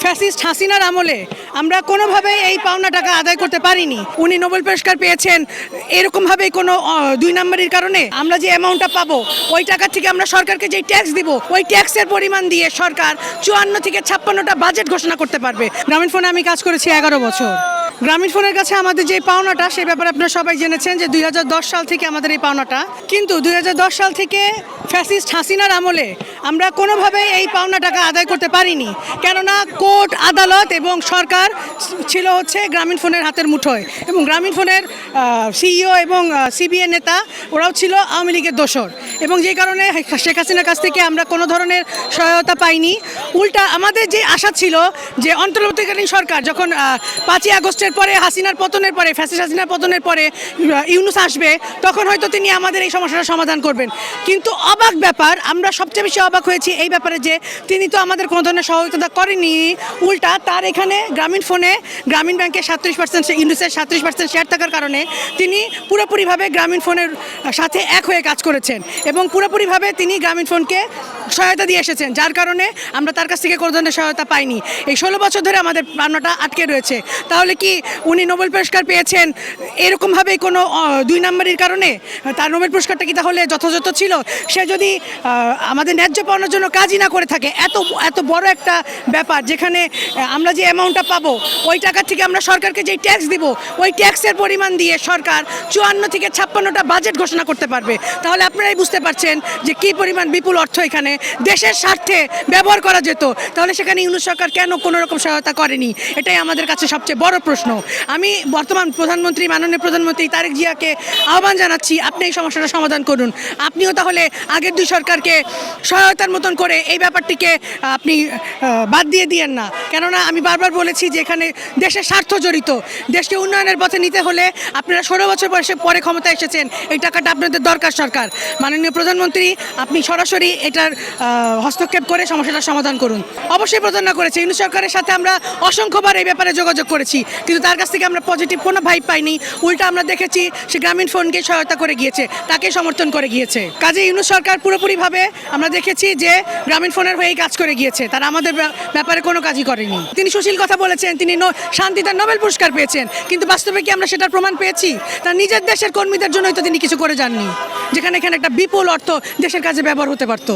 Fascist হাসিনার আমলে আমরা কোনোভাবেই এই পাওনা টাকা আদায় করতে পারিনি। উনি নোবেল পুরস্কার পেয়েছেন এরকমভাবেই কোনো দুই নম্বরের কারণে আমরা যে অ্যামাউন্টটা পাবো ওই টাকা থেকে আমরা সরকারকে যে ট্যাক্স দিব ওই ট্যাক্সের পরিমাণ দিয়ে সরকার 54 থেকে 56টা বাজেট ঘোষণা করতে পারবে। গ্রামীণ ফোনে আমি কাজ করেছি 11 বছর। গ্রামীণ ফোনের কাছে আমাদের যে পাওনাটা সেই ব্যাপারে আপনারা সবাই জেনেছেন যে 2010 সাল থেকে আমাদের এই পাওনাটা, কিন্তু 2010 সাল থেকে ফ্যাসিস্ট হাসিনার আমলে আমরা কোনোভাবেই এই পাওনা টাকা আদায় করতে পারিনি, কেননা কোর্ট আদালত এবং সরকার ছিল হচ্ছে গ্রামীণ ফোনের হাতের মুঠোয়, এবং গ্রামীণ ফোনের সিইও এবং সিবিএ নেতা ওরাও ছিল আওয়ামী লীগের দোসর, এবং যে কারণে শেখ হাসিনার কাছ থেকে আমরা কোনো ধরনের সহায়তা পাইনি। উল্টা আমাদের যে আশা ছিল যে অন্তর্বর্তীকালীন সরকার যখন 5ই আগস্টের পরে হাসিনার পতনের পরে ফ্যাসিস্ট হাসিনার পতনের পরে ইউনূস আসবে তখন হয়তো তিনি আমাদের এই সমস্যাটা সমাধান করবেন। কিন্তু অবাক ব্যাপার, আমরা সবচেয়ে বেশি অবাক হয়েছি এই ব্যাপারে যে তিনি তো আমাদের কোনো ধরনের সহযোগিতা করেনি। উল্টা তার এখানে গ্রামীণ ফোনে গ্রামীণ ব্যাংকের 37% ইউনূসের 37% শেয়ার থাকার কারণে তিনি পুরোপুরিভাবে গ্রামীণ ফোনের সাথে এক হয়ে কাজ করেছেন এবং পুরোপুরিভাবে তিনি গ্রামীণ ফোনকে সহায়তা দিয়ে এসেছেন, যার কারণে আমরা তার কাছ থেকে কোনো ধরনের সহায়তা পাইনি। এই 16 বছর ধরে আমাদের পাওনাটা আটকে রয়েছে। তাহলে কি উনি নোবেল পুরস্কার পেয়েছেন এরকমভাবেই কোনো দুই নম্বরের কারণে? তার নোবেল পুরস্কারটা কি তাহলে যথাযথ ছিল? সে যদি আমাদের ন্যায্য পাওনার জন্য কাজই না করে থাকে, এত বড় একটা ব্যাপার যেখানে আমরা যে অ্যামাউন্টটা পাবো ওই টাকা থেকে আমরা সরকারকে যেই ট্যাক্স দিব ওই ট্যাক্সের পরিমাণ দিয়ে সরকার 54 থেকে 56টা বাজেট ঘোষণা করতে পারবে। তাহলে আপনারাই বুঝতে পারছেন যে কী পরিমাণ বিপুল অর্থ এখানে দেশের স্বার্থে ব্যবহার করা যেত। তাহলে সেখানে ইউনূস সরকার কেন কোনো রকম সহায়তা করেনি? এটাই আমাদের কাছে সবচেয়ে বড় প্রশ্ন। আমি বর্তমান প্রধানমন্ত্রী মাননীয় প্রধানমন্ত্রী তারেক জিয়াকে আহ্বান জানাচ্ছি, আপনি এই সমস্যাটা সমাধান করুন। আপনিও তাহলে আগের দুই সরকারকে সহায়তার মতন করে এই ব্যাপারটিকে আপনি বাদ দিয়ে দিয়েন না, কেননা আমি বারবার বলেছি যে এখানে দেশের স্বার্থ জড়িত। দেশকে উন্নয়নের পথে নিতে হলে আপনারা 16 বছর পরে ক্ষমতায় এসেছেন, এই টাকাটা আপনাদের দরকার। সরকার মাননীয় প্রধানমন্ত্রী আপনি সরাসরি এটার হস্তক্ষেপ করে সমস্যাটা সমাধান করুন। অবশ্যই প্রতারণা করেছে ইউনূস সরকারের সাথে, আমরা অসংখ্যবার এই ব্যাপারে যোগাযোগ করেছি, কিন্তু তার কাছ থেকে আমরা পজিটিভ কোনো ভাইব পাইনি। উল্টা আমরা দেখেছি সে গ্রামীণ ফোনকে সহায়তা করে গিয়েছে, তাকে সমর্থন করে গিয়েছে। কাজে ইউনূস সরকার পুরোপুরিভাবে আমরা দেখেছি যে গ্রামীণ ফোনের হয়েই কাজ করে গিয়েছে, তারা আমাদের ব্যাপারে কোনো কাজই করেনি। তিনি সুশীল কথা বলেছেন, তিনি শান্তিতে নোবেল পুরস্কার পেয়েছেন, কিন্তু বাস্তবে কি আমরা সেটার প্রমাণ পেয়েছি? তার নিজের দেশের কর্মীদের জন্যই তো তিনি কিছু করে যাননি, যেখানে এখানে একটা বিপুল অর্থ দেশের কাজে ব্যবহার হতে পারত।